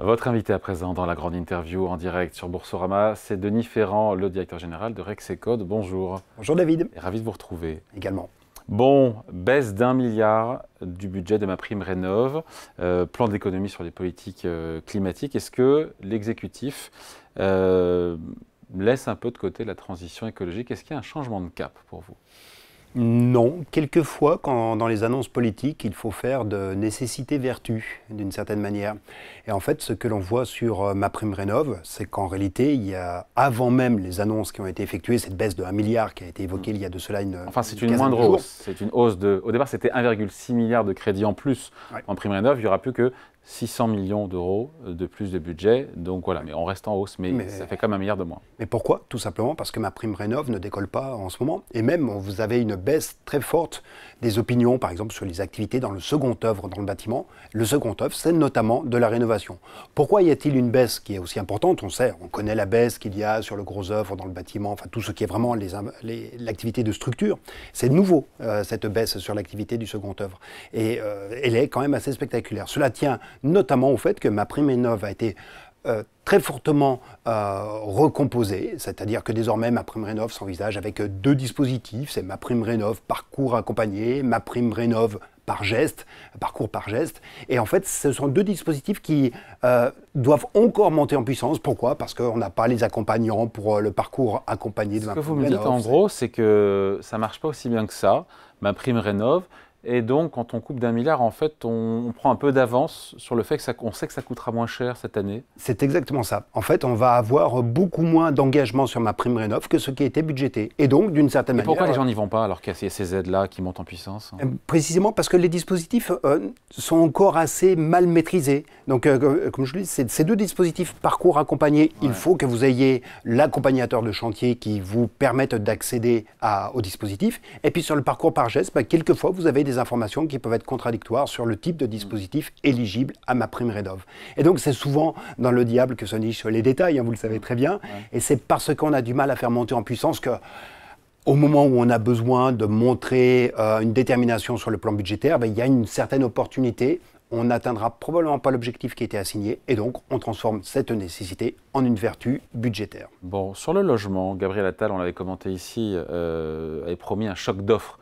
Votre invité à présent dans la grande interview en direct sur Boursorama, c'est Denis Ferrand, le directeur général de Rexecode. Bonjour. Bonjour David. Et ravi de vous retrouver. Également. Bon, baisse d'1 milliard du budget de MaPrimeRénov', plan d'économie sur les politiques climatiques. Est-ce que l'exécutif laisse un peu de côté la transition écologique? Est-ce qu'il y a un changement de cap pour vous? Non, quelquefois, dans les annonces politiques, il faut faire de nécessité-vertu, d'une certaine manière. Et en fait, ce que l'on voit sur MaPrimeRénov', c'est qu'en réalité, il y a, avant même les annonces qui ont été effectuées, cette baisse de 1 milliard qui a été évoquée il y a de cela une Enfin, c'est une moindre hausse. C'est une hausse de... Au départ, c'était 1,6 milliard de crédits en plus. Ouais. En MaPrimeRénov', il n'y aura plus que 600 millions d'euros de plus de budget. Donc voilà, mais on reste en hausse, mais ça fait comme 1 milliard de moins. Mais pourquoi? Tout simplement parce que MaPrimeRénov' ne décolle pas en ce moment. Et même, vous avez une baisse très forte des opinions, par exemple, sur les activités dans le second œuvre dans le bâtiment. Le second œuvre, c'est notamment de la rénovation. Pourquoi y a-t-il une baisse qui est aussi importante? On sait, on connaît la baisse qu'il y a sur le gros œuvre dans le bâtiment, enfin tout ce qui est vraiment l'activité de structure. C'est nouveau, cette baisse sur l'activité du second œuvre. Et elle est quand même assez spectaculaire. Cela tient notamment au fait que MaPrimeRénov' a été très fortement recomposé, c'est-à-dire que désormais MaPrimeRénov' s'envisage avec deux dispositifs, c'est MaPrimeRénov' parcours accompagné, MaPrimeRénov' par geste, parcours par geste, et en fait ce sont deux dispositifs qui doivent encore monter en puissance. Pourquoi? Parce qu'on n'a pas les accompagnants pour le parcours accompagné de MaPrimeRénov'. Ce que vous me dites en gros, c'est que ça ne marche pas aussi bien que ça, MaPrimeRénov'. Et donc, quand on coupe d'1 milliard, en fait, on prend un peu d'avance sur le fait qu'on sait que ça coûtera moins cher cette année. C'est exactement ça. En fait, on va avoir beaucoup moins d'engagement sur MaPrimeRénov' que ce qui a été budgété. Et donc, d'une certaine manière... Pourquoi les gens n'y vont pas alors qu'il y a ces aides-là qui montent en puissance? Précisément parce que les dispositifs sont encore assez mal maîtrisés. Donc, comme je le dis, ces deux dispositifs parcours accompagné, il faut que vous ayez l'accompagnateur de chantier qui vous permette d'accéder au dispositif. Et puis, sur le parcours par geste, quelquefois, vous avez des informations qui peuvent être contradictoires sur le type de dispositif éligible à MaPrimeRénov'. Et donc, c'est souvent dans le diable que se nichent les détails, vous le savez très bien. Et c'est parce qu'on a du mal à faire monter en puissance que, au moment où on a besoin de montrer une détermination sur le plan budgétaire, il y a une certaine opportunité. On n'atteindra probablement pas l'objectif qui était assigné, et donc on transforme cette nécessité en une vertu budgétaire. Bon, sur le logement, Gabriel Attal, on l'avait commenté ici, avait promis un choc d'offres.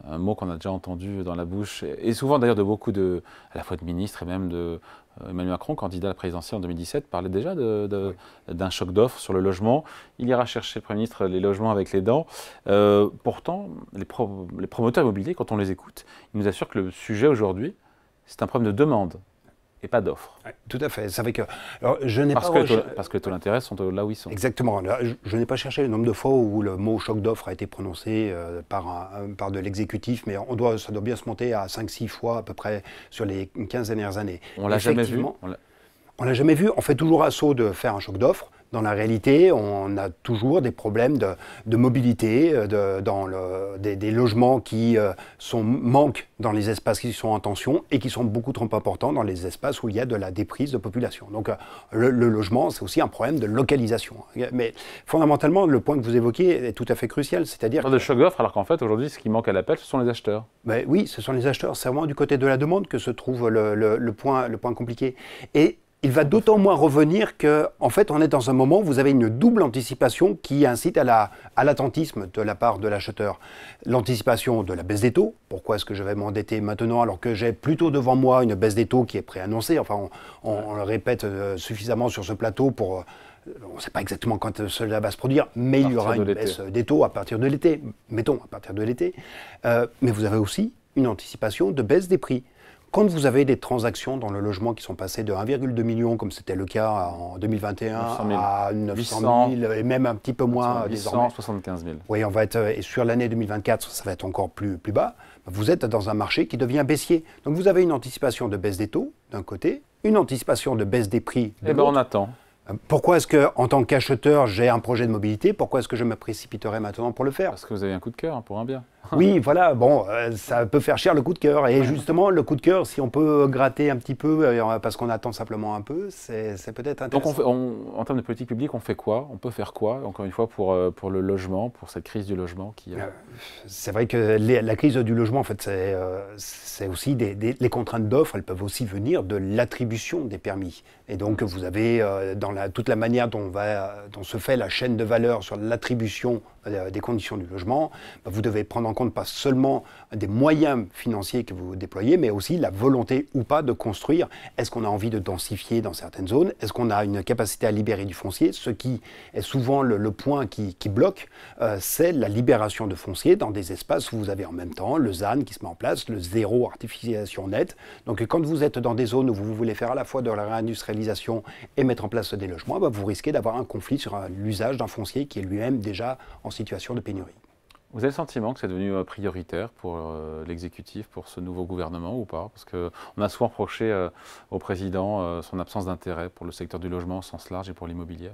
Un mot qu'on a déjà entendu dans la bouche, et souvent d'ailleurs de beaucoup à la fois de ministres et même de Emmanuel Macron, candidat à la présidentielle en 2017, parlait déjà d'un choc d'offres sur le logement. Il ira chercher, le Premier ministre, les logements avec les dents. Pourtant, les promoteurs immobiliers, quand on les écoute, ils nous assurent que le sujet aujourd'hui, c'est un problème de demande et pas d'offres. Ouais, tout à fait. C'est vrai que, alors, parce que les taux d'intérêt sont là où ils sont. Exactement. Je n'ai pas cherché le nombre de fois où le mot choc d'offres a été prononcé par de l'exécutif, mais ça doit bien se monter à 5-6 fois à peu près sur les 15 dernières années. On ne l'a jamais vu. On l'a jamais vu. On fait toujours assaut de faire un choc d'offres. Dans la réalité, on a toujours des problèmes de mobilité, des logements qui manquent dans les espaces qui sont en tension et qui sont beaucoup trop importants dans les espaces où il y a de la déprise de population. Donc le logement, c'est aussi un problème de localisation. Mais fondamentalement, le point que vous évoquez est tout à fait crucial. C'est-à-dire de choc d'offres, alors qu'en fait, aujourd'hui, ce qui manque à l'appel, ce sont les acheteurs. Ben oui, ce sont les acheteurs. C'est vraiment du côté de la demande que se trouve le point compliqué. Et il va d'autant moins revenir qu'en fait, on est dans un moment où vous avez une double anticipation qui incite à l'attentisme de la part de l'acheteur. L'anticipation de la baisse des taux. Pourquoi est-ce que je vais m'endetter maintenant alors que j'ai plutôt devant moi une baisse des taux qui est préannoncée? Enfin, on le répète suffisamment sur ce plateau pour... on ne sait pas exactement quand cela va se produire, mais il y aura une baisse des taux à partir de l'été. Mettons, à partir de l'été. Mais vous avez aussi une anticipation de baisse des prix. Quand vous avez des transactions dans le logement qui sont passées de 1,2 million, comme c'était le cas en 2021, à 900 000, et même un petit peu moins désormais. 875 000. Oui, on va être, et sur l'année 2024, ça va être encore plus bas. Vous êtes dans un marché qui devient baissier. Donc vous avez une anticipation de baisse des taux, d'un côté, une anticipation de baisse des prix, de l'autre. On attend. Pourquoi est-ce qu'en tant qu'acheteur, j'ai un projet de mobilité? Pourquoi est-ce que je me précipiterais maintenant pour le faire? Parce que vous avez un coup de cœur pour un bien. Oui, voilà, bon, ça peut faire cher le coup de cœur. Et justement, le coup de cœur, si on peut gratter un petit peu, parce qu'on attend simplement un peu, c'est peut-être intéressant. Donc en termes de politique publique, on fait quoi? On peut faire quoi, encore une fois, pour le logement, pour cette crise du logement qui a... C'est vrai que la crise du logement, en fait, c'est aussi les contraintes d'offres, elles peuvent aussi venir de l'attribution des permis. Et donc, vous avez dans toute la manière dont se fait la chaîne de valeur sur l'attribution des conditions du logement, vous devez prendre en compte pas seulement des moyens financiers que vous déployez, mais aussi la volonté ou pas de construire. Est-ce qu'on a envie de densifier dans certaines zones? Est-ce qu'on a une capacité à libérer du foncier? Ce qui est souvent le point qui bloque, c'est la libération de foncier dans des espaces où vous avez en même temps le ZAN qui se met en place, le zéro artificialisation nette. Donc quand vous êtes dans des zones où vous voulez faire à la fois de la réindustrialisation et mettre en place des logements, vous risquez d'avoir un conflit sur l'usage d'un foncier qui est lui-même déjà en situation de pénurie. Vous avez le sentiment que c'est devenu prioritaire pour l'exécutif, pour ce nouveau gouvernement ou pas? Parce qu'on a souvent reproché au président son absence d'intérêt pour le secteur du logement au sens large et pour l'immobilier.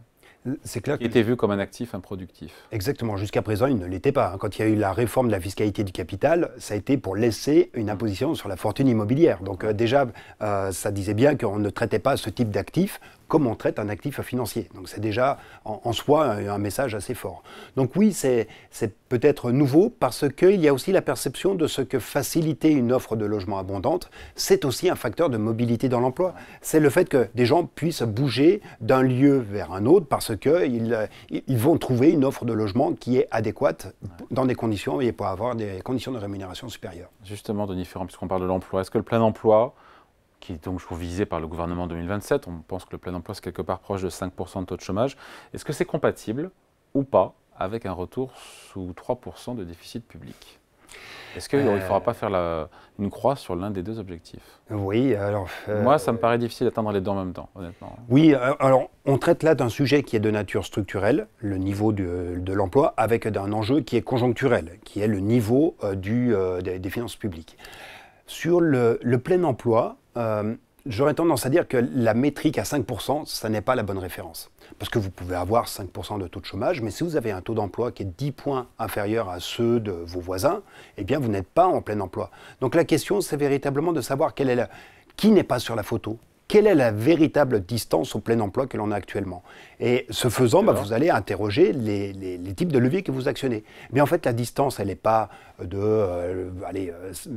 C'est clair Il était vu comme un actif improductif. Exactement. Jusqu'à présent, il ne l'était pas. Quand il y a eu la réforme de la fiscalité du capital, ça a été pour laisser une imposition sur la fortune immobilière. Donc déjà, ça disait bien qu'on ne traitait pas ce type d'actif comme on traite un actif financier. Donc c'est déjà en soi un message assez fort. Donc oui, c'est peut-être nouveau parce qu'il y a aussi la perception de ce que faciliter une offre de logement abondante, c'est aussi un facteur de mobilité dans l'emploi. C'est le fait que des gens puissent bouger d'un lieu vers un autre parce qu'ils vont trouver une offre de logement qui est adéquate dans des conditions et pour avoir des conditions de rémunération supérieures. Justement, Denis Ferrand, puisqu'on parle de l'emploi, est-ce que le plein emploi, qui est donc visé par le gouvernement 2027, on pense que le plein emploi c'est quelque part proche de 5% de taux de chômage, est-ce que c'est compatible ou pas avec un retour sous 3% de déficit public? Est-ce qu'il ne faudra pas faire une croix sur l'un des deux objectifs? Oui, alors... Moi, ça me paraît difficile d'atteindre les deux en même temps, honnêtement. Oui, alors on traite là d'un sujet qui est de nature structurelle, le niveau de l'emploi, avec un enjeu qui est conjoncturel, qui est le niveau des finances publiques. Sur le plein emploi, j'aurais tendance à dire que la métrique à 5%, ça n'est pas la bonne référence. Parce que vous pouvez avoir 5% de taux de chômage, mais si vous avez un taux d'emploi qui est 10 points inférieur à ceux de vos voisins, eh bien vous n'êtes pas en plein emploi. Donc la question, c'est véritablement de savoir qui n'est pas sur la photo. Quelle est la véritable distance au plein emploi que l'on a actuellement? Et ce faisant, vous allez interroger les types de leviers que vous actionnez. Mais en fait, la distance, elle n'est pas de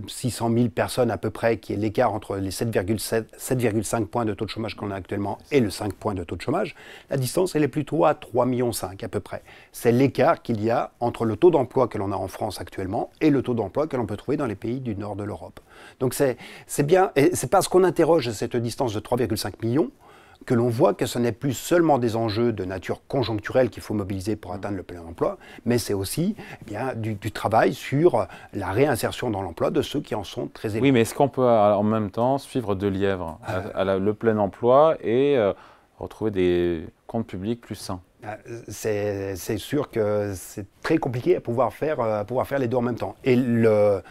600 000 personnes à peu près, qui est l'écart entre les 7,5 points de taux de chômage qu'on a actuellement et le 5 points de taux de chômage. La distance, elle est plutôt à 3,5 millions à peu près. C'est l'écart qu'il y a entre le taux d'emploi que l'on a en France actuellement et le taux d'emploi que l'on peut trouver dans les pays du nord de l'Europe. Donc c'est bien, et c'est parce qu'on interroge cette distance de 3,5 millions que l'on voit que ce n'est plus seulement des enjeux de nature conjoncturelle qu'il faut mobiliser pour atteindre le plein emploi, mais c'est aussi du travail sur la réinsertion dans l'emploi de ceux qui en sont très éloignés. Oui, mais est-ce qu'on peut en même temps suivre deux lièvres, le plein emploi et retrouver des comptes publics plus sains? C'est sûr que c'est très compliqué à pouvoir faire les deux en même temps. Et le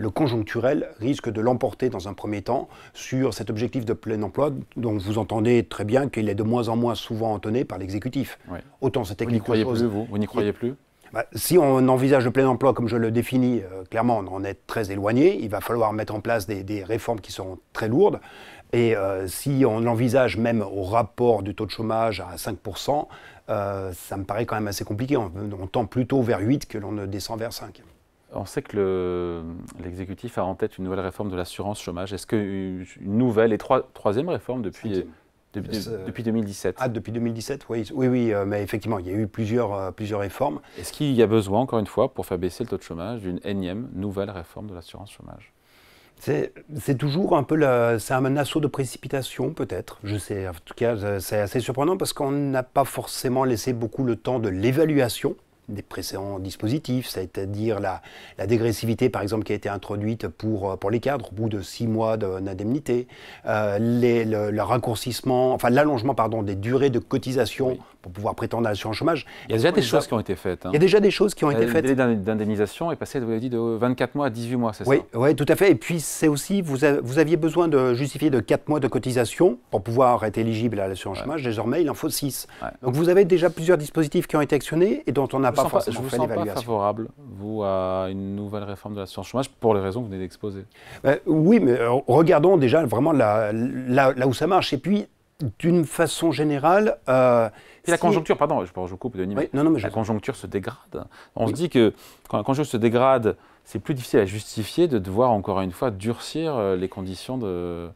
conjoncturel risque de l'emporter dans un premier temps sur cet objectif de plein emploi dont vous entendez très bien qu'il est de moins en moins souvent entonné par l'exécutif. Oui. Autant c'était Vous n'y croyez plus, vous n'y croyez plus? Si on envisage le plein emploi comme je le définis, clairement on en est très éloigné. Il va falloir mettre en place des réformes qui seront très lourdes. Et si on l'envisage même au rapport du taux de chômage à 5%, ça me paraît quand même assez compliqué. On tend plutôt vers 8 que l'on ne descend vers 5. On sait que l'exécutif a en tête une nouvelle réforme de l'assurance chômage. Est-ce qu'une nouvelle et troisième réforme depuis 2017? Ah, depuis 2017, oui, mais effectivement, il y a eu plusieurs réformes. Est-ce qu'il y a besoin, encore une fois, pour faire baisser le taux de chômage, d'une énième nouvelle réforme de l'assurance chômage? C'est toujours un peu c'est un assaut de précipitation peut-être, je sais. En tout cas, c'est assez surprenant parce qu'on n'a pas forcément laissé beaucoup le temps de l'évaluation des précédents dispositifs, c'est-à-dire la dégressivité par exemple qui a été introduite pour les cadres au bout de 6 mois d'indemnité, le raccourcissement, enfin l'allongement des durées de cotisation pour pouvoir prétendre à l'assurance chômage. Il y a déjà des choses qui ont été faites. Il y a déjà des choses qui ont été faites. Le délai d'indemnisation est passé, vous l'avez dit, de 24 mois à 18 mois, c'est ça? Oui, tout à fait. Et puis, c'est aussi, vous aviez besoin de justifier de 4 mois de cotisation pour pouvoir être éligible à l'assurance chômage. Désormais, il en faut 6. Donc, vous avez déjà plusieurs dispositifs qui ont été actionnés et dont on n'a pas forcément fait l'évaluation. Je vous sens pas favorable, vous, à une nouvelle réforme de l'assurance chômage pour les raisons que vous venez d'exposer. Oui, mais regardons déjà vraiment là où ça marche. Et puis, d'une façon générale... Et la conjoncture, pardon, je coupe, Denis, mais la conjoncture se dégrade. On se dit que quand la conjoncture se dégrade, c'est plus difficile à justifier de devoir, encore une fois, durcir les conditions de...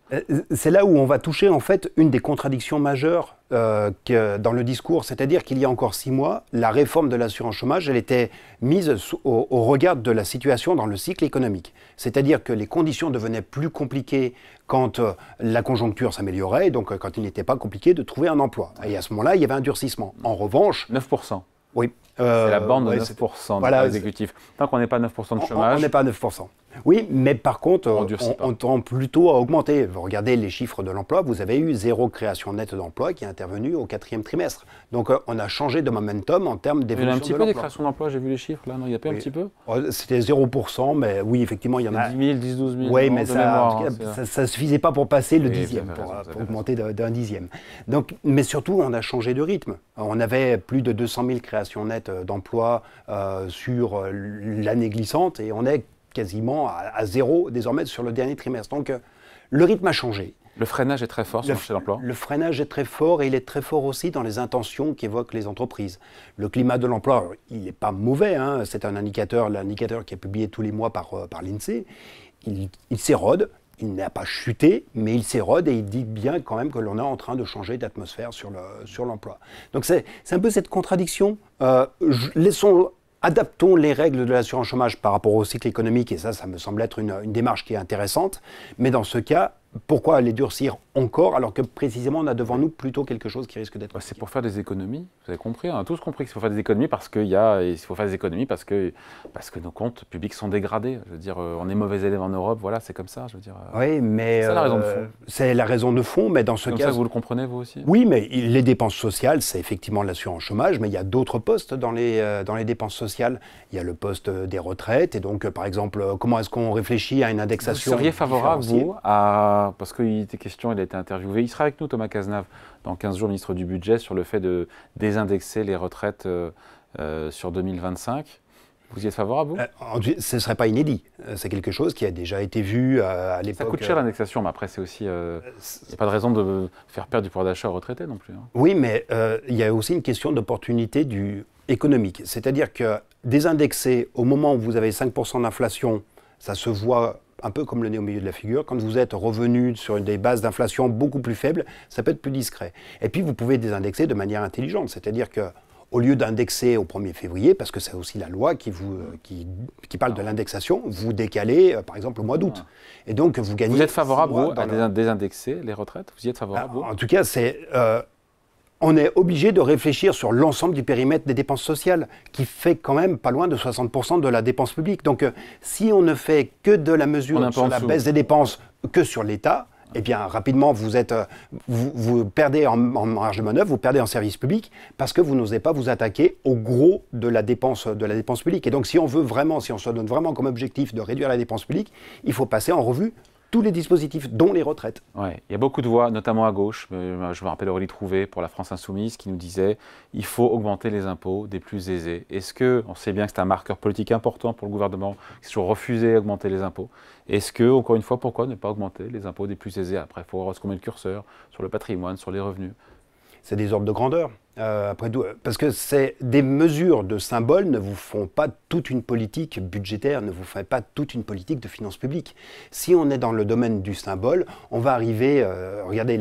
C'est là où on va toucher, en fait, une des contradictions majeures dans le discours. C'est-à-dire qu'il y a encore 6 mois, la réforme de l'assurance chômage, elle était mise au regard de la situation dans le cycle économique. C'est-à-dire que les conditions devenaient plus compliquées quand la conjoncture s'améliorait, et donc quand il n'était pas compliqué de trouver un emploi. Et à ce moment-là, il y avait un durcissement. En revanche... 9%. Oui. C'est la bande de 9% voilà, exécutif. Tant qu'on n'est pas à 9% de chômage... On n'est pas à 9%. Oui, mais par contre, on tend plutôt à augmenter. Vous regardez les chiffres de l'emploi, vous avez eu 0 création nette d'emploi qui est intervenue au 4e trimestre. Donc on a changé de momentum en termes d'évolution de l'emploi. Il y a un petit peu des créations d'emploi, j'ai vu les chiffres là, non? Il y a pas un petit peu? C'était 0%, mais oui, effectivement, il y en a... 10 000, 10, 12 000. Oui, mais ça ne suffisait pas pour passer le dixième, pour augmenter d'un dixième. Donc, mais surtout, on a changé de rythme. On avait plus de 200 000 créations nettes d'emplois sur l'année glissante et on est quasiment à 0 désormais sur le dernier trimestre. Donc le rythme a changé. Le freinage est très fort sur le marché de l'emploi. Le freinage est très fort et il est très fort aussi dans les intentions qu'évoquent les entreprises. Le climat de l'emploi, il n'est pas mauvais, hein. C'est l'indicateur qui est publié tous les mois par l'INSEE. Il s'érode. Il n'a pas chuté, mais il s'érode et il dit bien quand même que l'on est en train de changer d'atmosphère sur l'emploi. Donc c'est un peu cette contradiction. Adaptons les règles de l'assurance chômage par rapport au cycle économique, et ça me semble être une démarche qui est intéressante. Mais dans ce cas, pourquoi les durcir encore, alors que précisément on a devant nous plutôt quelque chose qui risque d'être... C'est pour faire des économies, vous avez compris, on a tous compris qu'il faut faire des économies parce que nos comptes publics sont dégradés. Je veux dire, on est mauvais élèves en Europe, voilà, c'est comme ça, je veux dire. Oui, mais... C'est la raison de fond. C'est la raison de fond, mais dans ce cas... C'est comme ça que vous le comprenez, vous aussi? Oui, mais les dépenses sociales, c'est effectivement l'assurance chômage, mais il y a d'autres postes dans les dépenses sociales. Il y a le poste des retraites, et donc, par exemple, comment est-ce qu'on réfléchit à une indexation? Vous seriez favorable, vous, à... Parce qu'il était question, il a été interviewé, il sera avec nous, Thomas Cazenave, dans 15 jours, ministre du Budget, sur le fait de désindexer les retraites sur 2025. Vous y êtes favorable, vous? Ce ne serait pas inédit. C'est quelque chose qui a déjà été vu à l'époque. Ça coûte cher l'indexation, mais après, c'est aussi... Il n'y a pas de raison de faire perdre du pouvoir d'achat aux retraités non plus. Hein. Oui, mais il y a aussi une question d'opportunité économique. C'est-à-dire que désindexer au moment où vous avez 5% d'inflation, ça se voit un peu comme le nez au milieu de la figure. Quand vous êtes revenu sur des bases d'inflation beaucoup plus faibles, ça peut être plus discret. Et puis, vous pouvez désindexer de manière intelligente. C'est-à-dire que au lieu d'indexer au 1er février, parce que c'est aussi la loi qui parle de l'indexation, vous décalez, par exemple, au mois d'août. Et donc, vous gagnez... Vous êtes favorable, vous, à désindexer les retraites? Vous y êtes favorable, vous? En tout cas, on est obligé de réfléchir sur l'ensemble du périmètre des dépenses sociales, qui fait quand même pas loin de 60% de la dépense publique. Donc, si on ne fait que de la mesure sur la baisse des dépenses que sur l'État, eh bien, rapidement, vous perdez en marge de manœuvre, vous perdez en service public, parce que vous n'osez pas vous attaquer au gros de la dépense publique. Et donc, si on se donne vraiment comme objectif de réduire la dépense publique, il faut passer en revue tous les dispositifs, dont les retraites. Ouais, il y a beaucoup de voix, notamment à gauche. Je me rappelle Aurélie Trouvé pour la France Insoumise qui nous disait il faut augmenter les impôts des plus aisés. Est-ce que, on sait bien que c'est un marqueur politique important pour le gouvernement, qui s'est toujours refusé d'augmenter les impôts. Est-ce que, encore une fois, pourquoi ne pas augmenter les impôts des plus aisés? Après, il faut voir ce qu'on met le curseur sur le patrimoine, sur les revenus. C'est des ordres de grandeur. Après tout, parce que des mesures de symbole ne vous font pas toute une politique budgétaire, ne vous font pas toute une politique de finances publiques. Si on est dans le domaine du symbole, on va arriver, regardez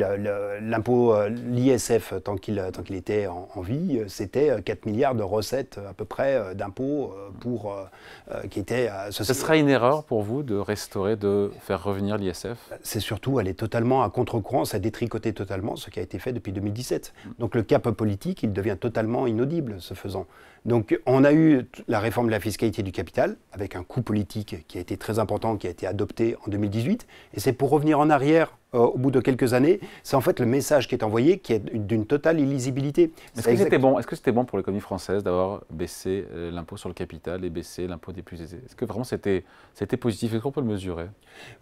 l'impôt, l'ISF, tant qu'il était en vie, c'était 4 milliards de recettes à peu près d'impôts qui étaient associés. Ce serait une erreur pour vous de restaurer, de faire revenir l'ISF? C'est surtout aller totalement à contre-courant, ça détricoter totalement ce qui a été fait depuis 2017. Donc le cap politique, il devient totalement inaudible, ce faisant. Donc on a eu la réforme de la fiscalité du capital, avec un coût politique qui a été très important, qui a été adopté en 2018. Et c'est pour revenir en arrière au bout de quelques années, c'est en fait le message qui est envoyé qui est d'une totale illisibilité. Est-ce que c'était bon, bon pour l'économie française d'avoir baissé l'impôt sur le capital et baissé l'impôt des plus aisés? Est-ce que vraiment c'était positif? Est-ce qu'on peut le mesurer?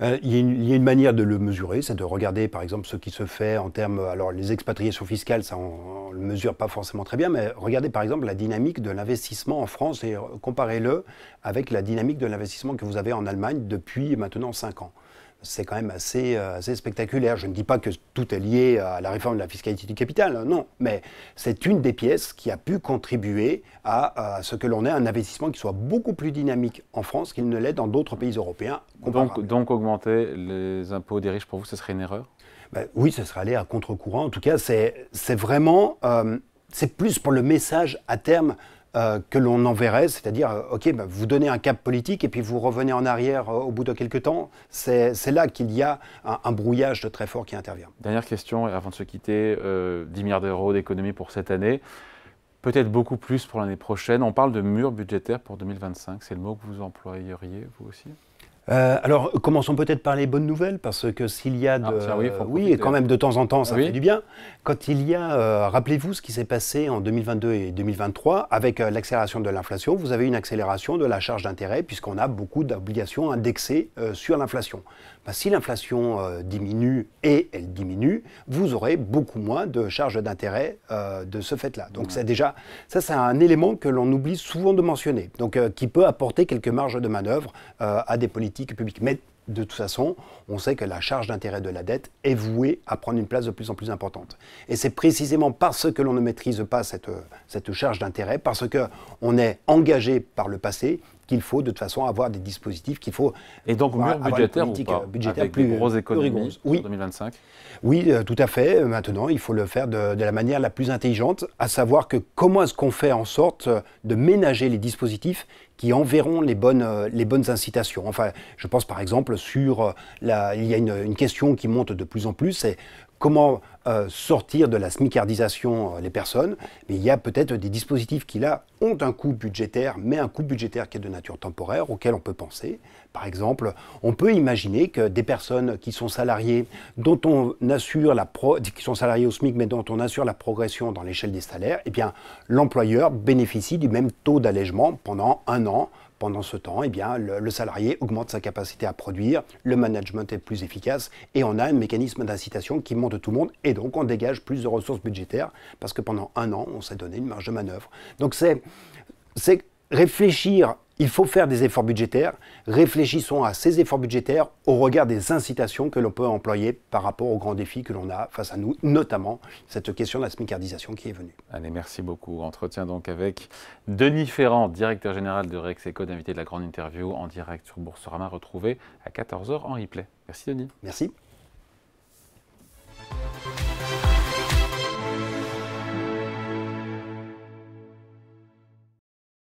Il y a une manière de le mesurer, c'est de regarder par exemple ce qui se fait en termes, alors les expatriations fiscales, ça on ne le mesure pas forcément très bien, mais regardez par exemple la dynamique de l'investissement en France et comparez-le avec la dynamique de l'investissement que vous avez en Allemagne depuis maintenant 5 ans. C'est quand même assez spectaculaire. Je ne dis pas que tout est lié à la réforme de la fiscalité du capital, non, mais c'est une des pièces qui a pu contribuer à ce que l'on ait un investissement qui soit beaucoup plus dynamique en France qu'il ne l'est dans d'autres pays européens. Donc augmenter les impôts des riches, pour vous, ce serait une erreur? Oui, ce serait aller à contre-courant. En tout cas, c'est vraiment, c'est plus pour le message à terme que l'on enverrait, c'est-à-dire, ok, vous donnez un cap politique et puis vous revenez en arrière au bout de quelques temps. C'est là qu'il y a un brouillage de très fort qui intervient. Dernière question, avant de se quitter, 10 milliards d'euros d'économie pour cette année, peut-être beaucoup plus pour l'année prochaine. On parle de mur budgétaire pour 2025, c'est le mot que vous employeriez, vous aussi? Alors, commençons peut-être par les bonnes nouvelles, parce que s'il y a oui, quand même de temps en temps, ça fait du bien. Quand il y a, rappelez-vous ce qui s'est passé en 2022 et 2023, avec l'accélération de l'inflation, vous avez une accélération de la charge d'intérêt, puisqu'on a beaucoup d'obligations indexées sur l'inflation. Si l'inflation diminue, et elle diminue, vous aurez beaucoup moins de charges d'intérêt de ce fait-là. Donc c'est déjà, ça c'est un élément que l'on oublie souvent de mentionner, donc qui peut apporter quelques marges de manœuvre à des politiques publiques. Mais de toute façon, on sait que la charge d'intérêt de la dette est vouée à prendre une place de plus en plus importante. Et c'est précisément parce que l'on ne maîtrise pas cette charge d'intérêt, parce qu'on est engagé par le passé, qu'il faut de toute façon avoir des dispositifs, qu'il faut et donc mur budgétaire ou pas, avec des grosses économies sur 2025? Oui, tout à fait. Maintenant, il faut le faire de la manière la plus intelligente, à savoir que comment est-ce qu'on fait en sorte de ménager les dispositifs qui enverront les bonnes incitations. Enfin, je pense par exemple sur il y a une question qui monte de plus en plus, c'est comment sortir de la smicardisation les personnes. Mais il y a peut-être des dispositifs qui là ont un coût budgétaire, mais un coût budgétaire qui est de nature temporaire, auquel on peut penser. Par exemple, on peut imaginer que des personnes qui sont salariées, dont on assure qui sont salariées au SMIC, mais dont on assure la progression dans l'échelle des salaires, eh bien, l'employeur bénéficie du même taux d'allègement pendant 1 an. Pendant ce temps, eh bien, le salarié augmente sa capacité à produire, le management est plus efficace et on a un mécanisme d'incitation qui monte tout le monde et donc on dégage plus de ressources budgétaires parce que pendant 1 an, on s'est donné une marge de manœuvre. Donc c'est réfléchir, il faut faire des efforts budgétaires, réfléchissons à ces efforts budgétaires au regard des incitations que l'on peut employer par rapport aux grands défis que l'on a face à nous, notamment cette question de la smicardisation qui est venue. Allez, merci beaucoup. Entretien donc avec Denis Ferrand, directeur général de Rexeco, d'invité de la grande interview en direct sur Boursorama, retrouvé à 14 h en replay. Merci Denis. Merci.